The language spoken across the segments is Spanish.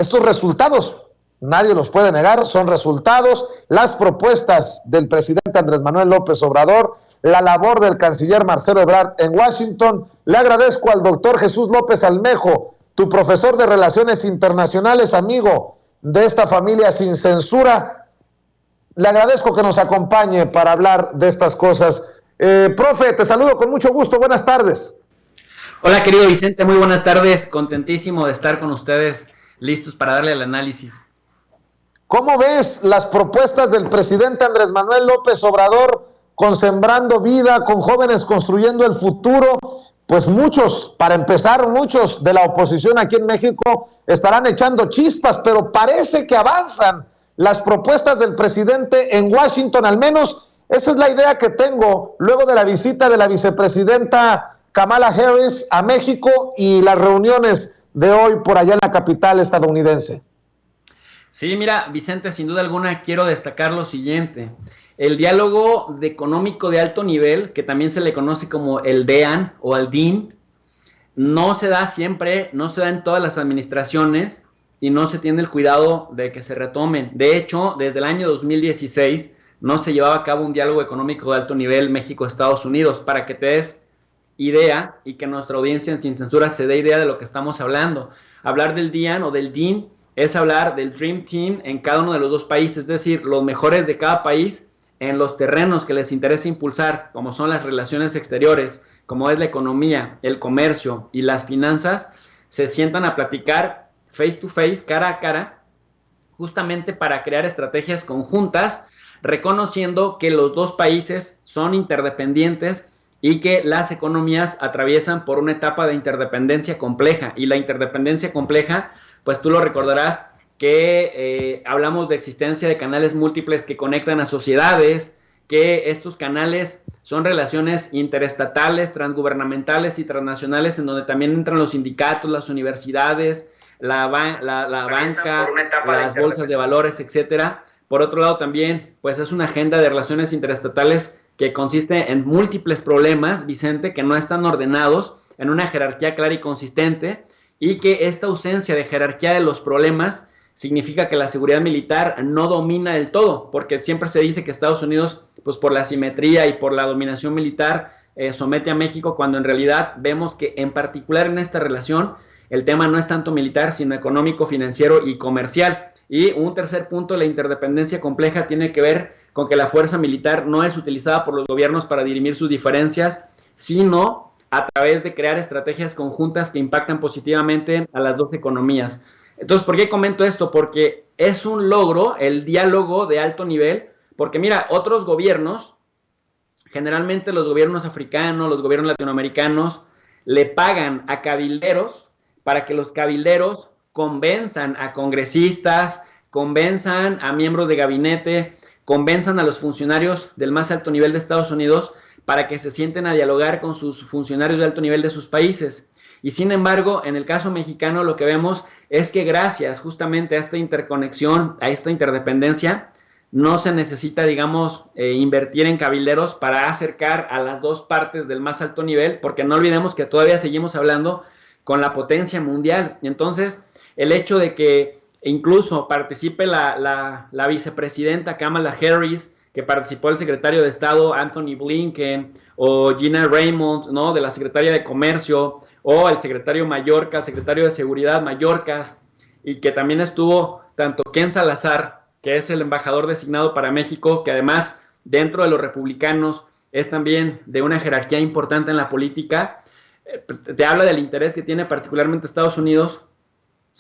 estos resultados, nadie los puede negar, son resultados, las propuestas del presidente Andrés Manuel López Obrador, la labor del canciller Marcelo Ebrard en Washington. Le agradezco al doctor Jesús López Almejo, tu profesor de Relaciones Internacionales, amigo de esta familia sin censura. Le agradezco que nos acompañe para hablar de estas cosas. Profe, te saludo con mucho gusto, buenas tardes. Hola querido Vicente, muy buenas tardes, contentísimo de estar con ustedes, listos para darle el análisis. ¿Cómo ves las propuestas del presidente Andrés Manuel López Obrador con Sembrando Vida, con Jóvenes Construyendo el Futuro? Pues muchos, para empezar, muchos de la oposición aquí en México estarán echando chispas, pero parece que avanzan las propuestas del presidente en Washington, al menos esa es la idea que tengo luego de la visita de la vicepresidenta Kamala Harris a México y las reuniones de hoy por allá en la capital estadounidense. Sí, mira, Vicente, sin duda alguna quiero destacar lo siguiente. El diálogo económico de alto nivel, que también se le conoce como el DEAN o el DIN, no se da siempre, no se da en todas las administraciones y no se tiene el cuidado de que se retomen. De hecho, desde el año 2016 no se llevaba a cabo un diálogo económico de alto nivel México-Estados Unidos, para que te des idea y que nuestra audiencia en Sin Censura se dé idea de lo que estamos hablando. Hablar del DIAN o del DIN es hablar del Dream Team en cada uno de los dos países, es decir, los mejores de cada país en los terrenos que les interesa impulsar, como son las relaciones exteriores, como es la economía, el comercio y las finanzas, se sientan a platicar face to face, cara a cara, justamente para crear estrategias conjuntas, reconociendo que los dos países son interdependientes y que las economías atraviesan por una etapa de interdependencia compleja. Y la interdependencia compleja, pues tú lo recordarás, que hablamos de existencia de canales múltiples que conectan a sociedades, que estos canales son relaciones interestatales, transgubernamentales y transnacionales, en donde también entran los sindicatos, las universidades, la banca, las bolsas de valores, etcétera. Por otro lado también, pues es una agenda de relaciones interestatales que consiste en múltiples problemas, Vicente, que no están ordenados en una jerarquía clara y consistente, y que esta ausencia de jerarquía de los problemas significa que la seguridad militar no domina del todo, porque siempre se dice que Estados Unidos, pues por la asimetría y por la dominación militar, somete a México, cuando en realidad vemos que en particular en esta relación el tema no es tanto militar, sino económico, financiero y comercial. Y un tercer punto, la interdependencia compleja, tiene que ver con que la fuerza militar no es utilizada por los gobiernos para dirimir sus diferencias, sino a través de crear estrategias conjuntas que impactan positivamente a las dos economías. Entonces, ¿por qué comento esto? Porque es un logro el diálogo de alto nivel, porque mira, otros gobiernos, generalmente los gobiernos africanos, los gobiernos latinoamericanos, le pagan a cabilderos para que los cabilderos convenzan a congresistas, convenzan a miembros de gabinete, convenzan a los funcionarios del más alto nivel de Estados Unidos para que se sienten a dialogar con sus funcionarios de alto nivel de sus países. Y sin embargo, en el caso mexicano lo que vemos es que gracias justamente a esta interconexión, a esta interdependencia, no se necesita, digamos, invertir en cabilderos para acercar a las dos partes del más alto nivel, porque no olvidemos que todavía seguimos hablando con la potencia mundial. Y entonces, el hecho de que incluso participe la vicepresidenta Kamala Harris, que participó el secretario de Estado Anthony Blinken, o Gina Raymond, ¿no?, de la Secretaría de Comercio, o el secretario Mayorkas, el secretario de Seguridad Mayorkas, y que también estuvo tanto Ken Salazar, que es el embajador designado para México, que además dentro de los republicanos es también de una jerarquía importante en la política, te habla del interés que tiene particularmente Estados Unidos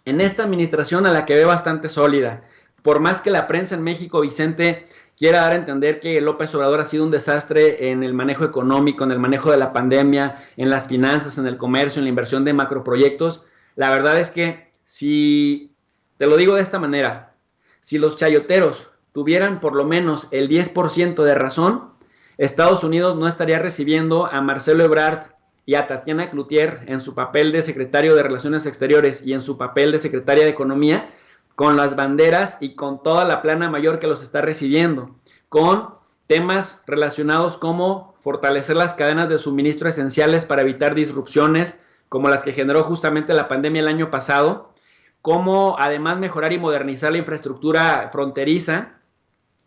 en esta administración, a la que ve bastante sólida. Por más que la prensa en México, Vicente, quiera dar a entender que López Obrador ha sido un desastre en el manejo económico, en el manejo de la pandemia, en las finanzas, en el comercio, en la inversión de macroproyectos, la verdad es que, si te lo digo de esta manera, si los chayoteros tuvieran por lo menos el 10% de razón, Estados Unidos no estaría recibiendo a Marcelo Ebrard y a Tatiana Cloutier en su papel de secretario de Relaciones Exteriores y en su papel de secretaria de Economía, con las banderas y con toda la plana mayor que los está recibiendo, con temas relacionados como fortalecer las cadenas de suministro esenciales para evitar disrupciones como las que generó justamente la pandemia el año pasado, cómo además mejorar y modernizar la infraestructura fronteriza.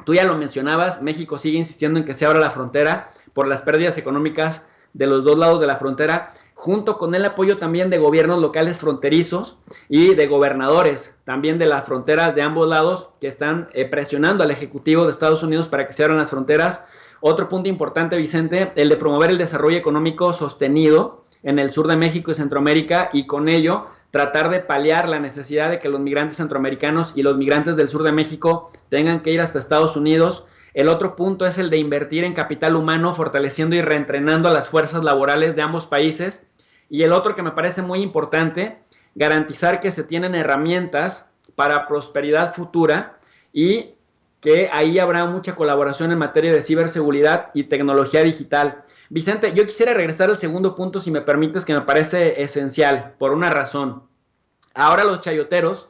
Tú ya lo mencionabas, México sigue insistiendo en que se abra la frontera por las pérdidas económicas de los dos lados de la frontera, junto con el apoyo también de gobiernos locales fronterizos y de gobernadores también de las fronteras de ambos lados que están presionando al Ejecutivo de Estados Unidos para que se abran las fronteras. Otro punto importante, Vicente, el de promover el desarrollo económico sostenido en el sur de México y Centroamérica, y con ello tratar de paliar la necesidad de que los migrantes centroamericanos y los migrantes del sur de México tengan que ir hasta Estados Unidos. El otro punto es el de invertir en capital humano, fortaleciendo y reentrenando a las fuerzas laborales de ambos países. Y el otro que me parece muy importante, garantizar que se tienen herramientas para prosperidad futura y que ahí habrá mucha colaboración en materia de ciberseguridad y tecnología digital. Vicente, yo quisiera regresar al segundo punto, si me permites, que me parece esencial, por una razón. Ahora los chayoteros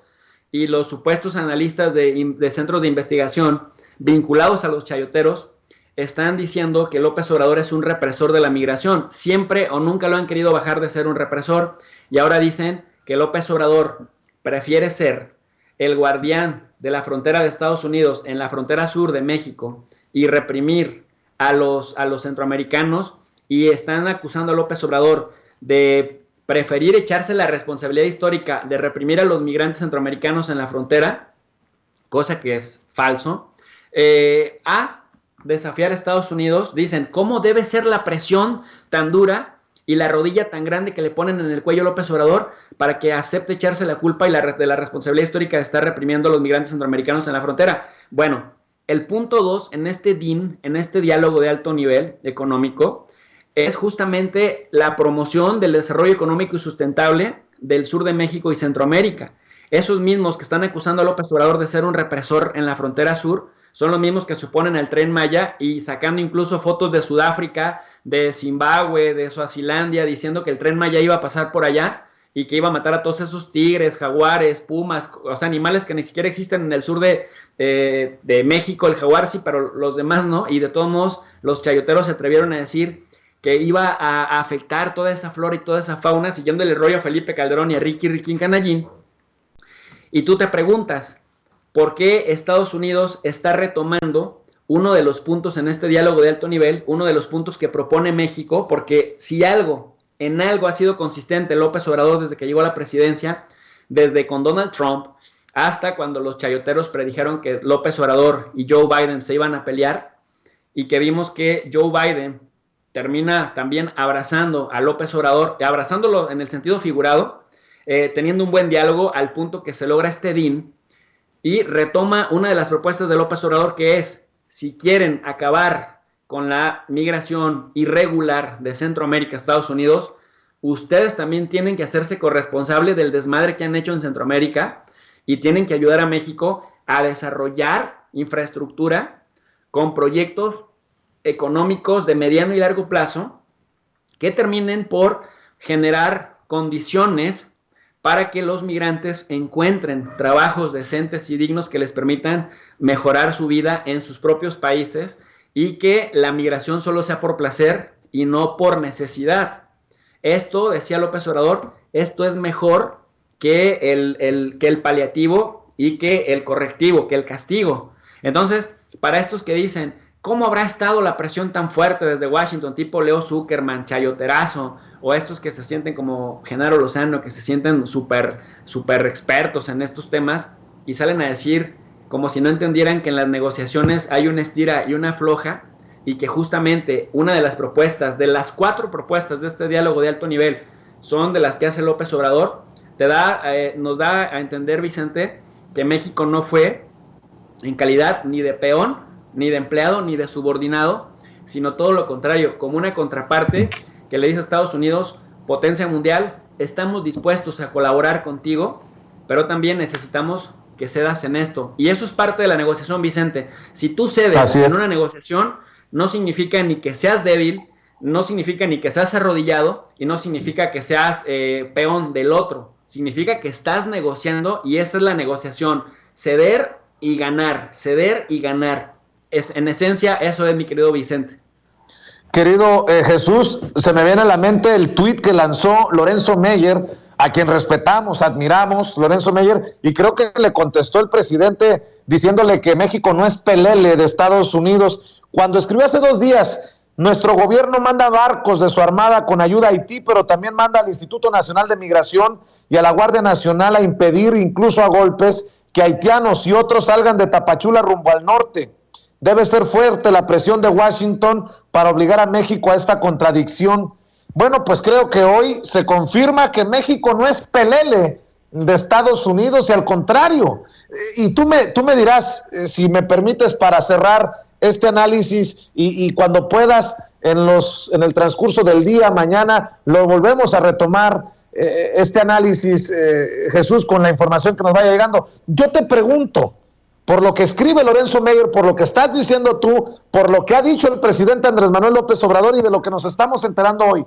y los supuestos analistas de centros de investigación vinculados a los chayoteros están diciendo que López Obrador es un represor de la migración. Siempre o nunca lo han querido bajar de ser un represor, y ahora dicen que López Obrador prefiere ser el guardián de la frontera de Estados Unidos en la frontera sur de México y reprimir a los centroamericanos, y están acusando a López Obrador de preferir echarse la responsabilidad histórica de reprimir a los migrantes centroamericanos en la frontera, cosa que es falso, a desafiar a Estados Unidos. Dicen, ¿cómo debe ser la presión tan dura y la rodilla tan grande que le ponen en el cuello a López Obrador para que acepte echarse la culpa de la responsabilidad histórica de estar reprimiendo a los migrantes centroamericanos en la frontera? Bueno, el punto 2 en este DIN, en este diálogo de alto nivel económico, es justamente la promoción del desarrollo económico y sustentable del sur de México y Centroamérica. Esos mismos que están acusando a López Obrador de ser un represor en la frontera sur son los mismos que se oponen al Tren Maya, y sacando incluso fotos de Sudáfrica, de Zimbabue, de Suazilandia, diciendo que el Tren Maya iba a pasar por allá y que iba a matar a todos esos tigres, jaguares, pumas, o sea, animales que ni siquiera existen en el sur de México. El jaguar sí, pero los demás no. Y de todos modos, los chayoteros se atrevieron a decir que iba a afectar toda esa flora y toda esa fauna, siguiendo el rollo a Felipe Calderón y a Riquín Canallín. Y tú te preguntas, ¿por qué Estados Unidos está retomando uno de los puntos en este diálogo de alto nivel, uno de los puntos que propone México? Porque si en algo ha sido consistente López Obrador desde que llegó a la presidencia, desde con Donald Trump hasta cuando los chayoteros predijeron que López Obrador y Joe Biden se iban a pelear, y que vimos que Joe Biden termina también abrazando a López Obrador, abrazándolo en el sentido figurado, teniendo un buen diálogo al punto que se logra este DIN, y retoma una de las propuestas de López Obrador, que es, si quieren acabar con la migración irregular de Centroamérica a Estados Unidos, ustedes también tienen que hacerse corresponsable del desmadre que han hecho en Centroamérica, y tienen que ayudar a México a desarrollar infraestructura con proyectos económicos de mediano y largo plazo que terminen por generar condiciones para que los migrantes encuentren trabajos decentes y dignos que les permitan mejorar su vida en sus propios países, y que la migración solo sea por placer y no por necesidad. Esto, decía López Obrador, esto es mejor que el paliativo y que el correctivo, que el castigo. Entonces, para estos que dicen, ¿cómo habrá estado la presión tan fuerte desde Washington, tipo Leo Zuckerman, chayoterazo, o estos que se sienten como Genaro Lozano, que se sienten súper expertos en estos temas, y salen a decir como si no entendieran que en las negociaciones hay una estira y una afloja, y que justamente una de las propuestas, de las 4 propuestas de este diálogo de alto nivel, son de las que hace López Obrador? Nos da a entender, Vicente, que México no fue en calidad ni de peón, ni de empleado, ni de subordinado, sino todo lo contrario, como una contraparte que le dice a Estados Unidos, potencia mundial, estamos dispuestos a colaborar contigo, pero también necesitamos que cedas en esto. Y eso es parte de la negociación, Vicente. Si tú cedes en una negociación, no significa ni que seas débil, no significa ni que seas arrodillado, y no significa que seas peón del otro. Significa que estás negociando, y esa es la negociación. Ceder y ganar, ceder y ganar. En esencia, eso es, mi querido Vicente. Querido Jesús, se me viene a la mente el tuit que lanzó Lorenzo Meyer a quien respetamos, admiramos, Lorenzo Meyer, y creo que le contestó el presidente diciéndole que México no es pelele de Estados Unidos, cuando escribió hace 2 días: nuestro gobierno manda barcos de su armada con ayuda a Haití, pero también manda al Instituto Nacional de Migración y a la Guardia Nacional a impedir, incluso a golpes, que haitianos y otros salgan de Tapachula rumbo al norte. Debe ser fuerte la presión de Washington para obligar a México a esta contradicción. Bueno, pues creo que hoy se confirma que México no es pelele de Estados Unidos, y al contrario. Y tú me dirás, si me permites, para cerrar este análisis, y cuando puedas, en el transcurso del día, mañana, lo volvemos a retomar, este análisis, Jesús, con la información que nos vaya llegando. Yo te pregunto, por lo que escribe Lorenzo Meyer, por lo que estás diciendo tú, por lo que ha dicho el presidente Andrés Manuel López Obrador y de lo que nos estamos enterando hoy,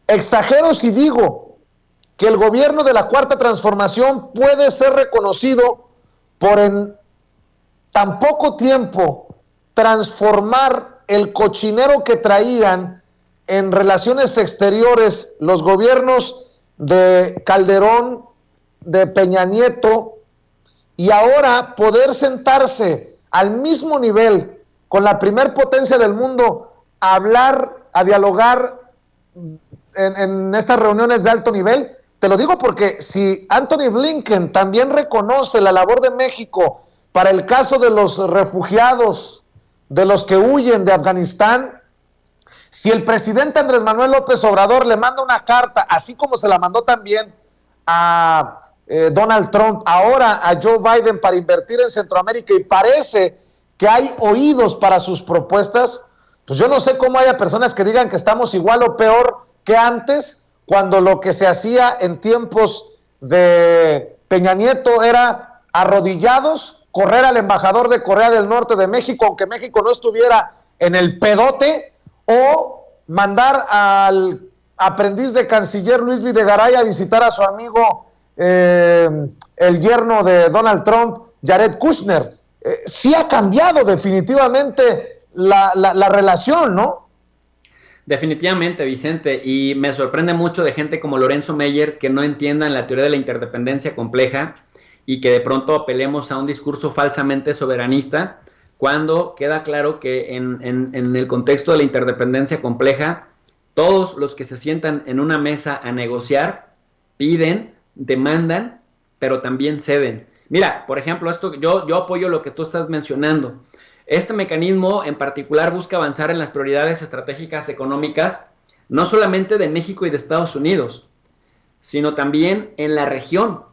exagero si digo que el gobierno de la Cuarta Transformación puede ser reconocido por, en tan poco tiempo, transformar el cochinero que traían en relaciones exteriores los gobiernos de Calderón, de Peña Nieto, y ahora poder sentarse al mismo nivel con la primer potencia del mundo a hablar, a dialogar en estas reuniones de alto nivel? Te lo digo porque si Anthony Blinken también reconoce la labor de México para el caso de los refugiados, de los que huyen de Afganistán, si el presidente Andrés Manuel López Obrador le manda una carta, así como se la mandó también a Donald Trump, ahora a Joe Biden, para invertir en Centroamérica, y parece que hay oídos para sus propuestas, pues yo no sé cómo haya personas que digan que estamos igual o peor que antes, cuando lo que se hacía en tiempos de Peña Nieto era arrodillados, correr al embajador de Corea del Norte de México, aunque México no estuviera en el pedote, o mandar al aprendiz de canciller Luis Videgaray a visitar a su amigo, el yerno de Donald Trump, Jared Kushner. Sí ha cambiado definitivamente la relación, ¿no? Definitivamente, Vicente, y me sorprende mucho de gente como Lorenzo Meyer que no entiendan la teoría de la interdependencia compleja y que de pronto apelemos a un discurso falsamente soberanista, cuando queda claro que en el contexto de la interdependencia compleja, todos los que se sientan en una mesa a negociar piden, demandan, pero también ceden. Mira, por ejemplo, yo apoyo lo que tú estás mencionando. Este mecanismo en particular busca avanzar en las prioridades estratégicas económicas, no solamente de México y de Estados Unidos, sino también en la región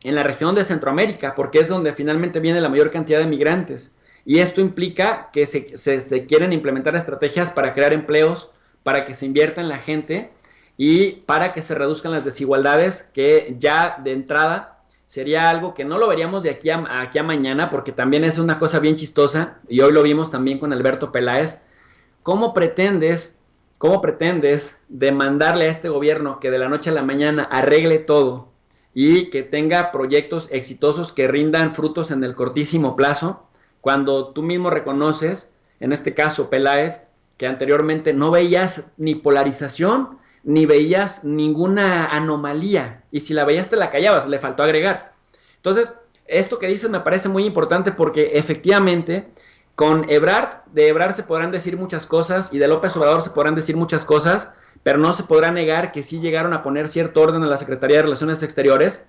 de Centroamérica, porque es donde finalmente viene la mayor cantidad de migrantes. Y esto implica que se quieren implementar estrategias para crear empleos, para que se invierta en la gente y para que se reduzcan las desigualdades, que ya de entrada sería algo que no lo veríamos de aquí a mañana, porque también es una cosa bien chistosa, y hoy lo vimos también con Alberto Peláez. ¿Cómo pretendes demandarle a este gobierno que de la noche a la mañana arregle todo y que tenga proyectos exitosos que rindan frutos en el cortísimo plazo, cuando tú mismo reconoces, en este caso Peláez, que anteriormente no veías ni polarización, ni veías ninguna anomalía, y si la veías te la callabas, le faltó agregar? Entonces, esto que dices me parece muy importante, porque efectivamente con Ebrard, de Ebrard se podrán decir muchas cosas y de López Obrador se podrán decir muchas cosas, pero no se podrá negar que sí llegaron a poner cierto orden en la Secretaría de Relaciones Exteriores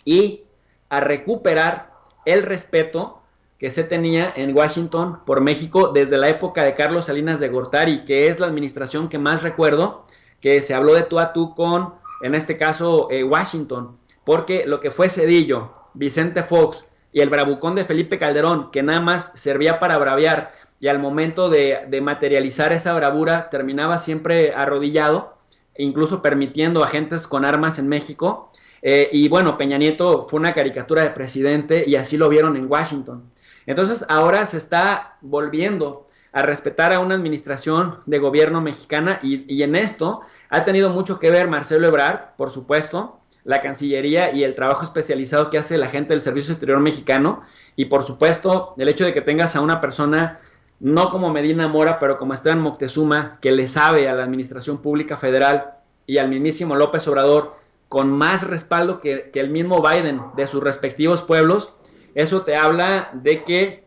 y a recuperar el respeto que se tenía en Washington por México desde la época de Carlos Salinas de Gortari, que es la administración que más recuerdo que se habló de tú a tú con, en este caso, Washington, porque lo que fue Zedillo, Vicente Fox y el bravucón de Felipe Calderón, que nada más servía para braviar, y al momento de materializar esa bravura terminaba siempre arrodillado, incluso permitiendo agentes con armas en México, y bueno, Peña Nieto fue una caricatura de presidente y así lo vieron en Washington. Entonces ahora se está volviendo a respetar a una administración de gobierno mexicana, y en esto ha tenido mucho que ver Marcelo Ebrard, por supuesto, la Cancillería y el trabajo especializado que hace la gente del Servicio Exterior mexicano, y por supuesto el hecho de que tengas a una persona, no como Medina Mora, pero como Esteban Moctezuma, que le sabe a la administración pública federal y al mismísimo López Obrador con más respaldo que el mismo Biden de sus respectivos pueblos, eso te habla de que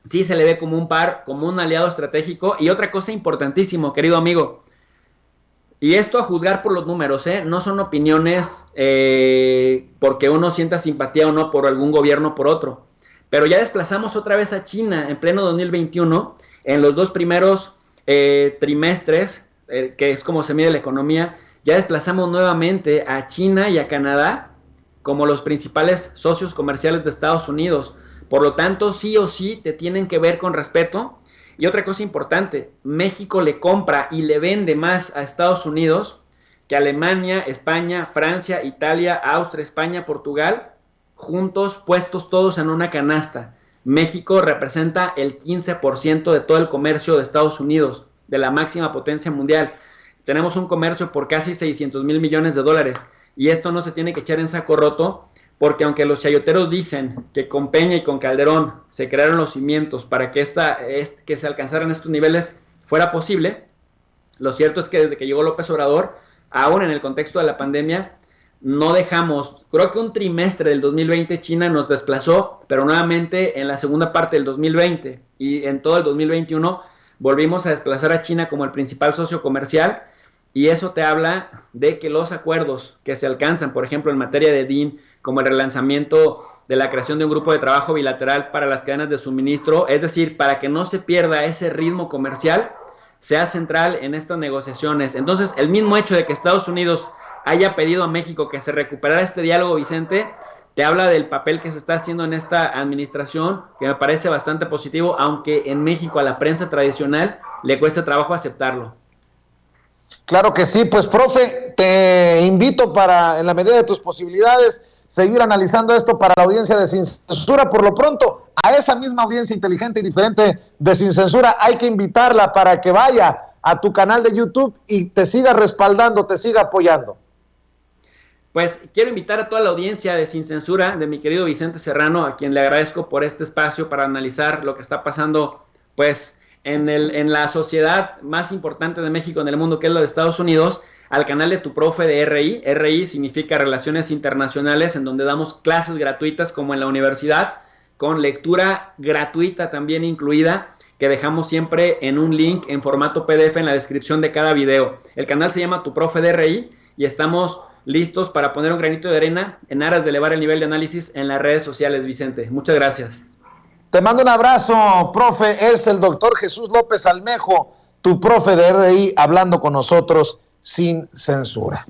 sí se le ve como un par, como un aliado estratégico. Y otra cosa importantísimo, querido amigo, y esto a juzgar por los números, no son opiniones porque uno sienta simpatía o no por algún gobierno o por otro. Pero ya desplazamos otra vez a China en pleno 2021, en los 2 primeros trimestres, que es como se mide la economía, ya desplazamos nuevamente a China y a Canadá como los principales socios comerciales de Estados Unidos. Por lo tanto, sí o sí te tienen que ver con respeto. Y otra cosa importante, México le compra y le vende más a Estados Unidos que Alemania, España, Francia, Italia, Austria, España, Portugal, juntos puestos todos en una canasta. México representa el 15% de todo el comercio de Estados Unidos, de la máxima potencia mundial. Tenemos un comercio por casi 600 mil millones de dólares. Y esto no se tiene que echar en saco roto, porque aunque los chayoteros dicen que con Peña y con Calderón se crearon los cimientos para que se alcanzaran estos niveles fuera posible, lo cierto es que desde que llegó López Obrador, aún en el contexto de la pandemia, no dejamos, creo que un trimestre del 2020 China nos desplazó, pero nuevamente en la segunda parte del 2020 y en todo el 2021 volvimos a desplazar a China como el principal socio comercial. Y eso te habla de que los acuerdos que se alcanzan, por ejemplo, en materia de DIN, como el relanzamiento de la creación de un grupo de trabajo bilateral para las cadenas de suministro, es decir, para que no se pierda ese ritmo comercial, sea central en estas negociaciones. Entonces, el mismo hecho de que Estados Unidos haya pedido a México que se recuperara este diálogo, Vicente, te habla del papel que se está haciendo en esta administración, que me parece bastante positivo, aunque en México a la prensa tradicional le cuesta trabajo aceptarlo. Claro que sí, pues profe, te invito para, en la medida de tus posibilidades, seguir analizando esto para la audiencia de Sin Censura. Por lo pronto, a esa misma audiencia inteligente y diferente de Sin Censura hay que invitarla para que vaya a tu canal de YouTube y te siga respaldando, te siga apoyando. Pues quiero invitar a toda la audiencia de Sin Censura, de mi querido Vicente Serrano, a quien le agradezco por este espacio para analizar lo que está pasando, pues, en la sociedad más importante de México en el mundo, que es la de Estados Unidos, al canal de Tu Profe de RI. RI significa Relaciones Internacionales, en donde damos clases gratuitas como en la universidad, con lectura gratuita también incluida, que dejamos siempre en un link en formato PDF en la descripción de cada video. El canal se llama Tu Profe de RI y estamos listos para poner un granito de arena en aras de elevar el nivel de análisis en las redes sociales, Vicente. Muchas gracias. Te mando un abrazo, profe. Es el doctor Jesús López Almejo, Tu Profe de RI, hablando con nosotros sin censura.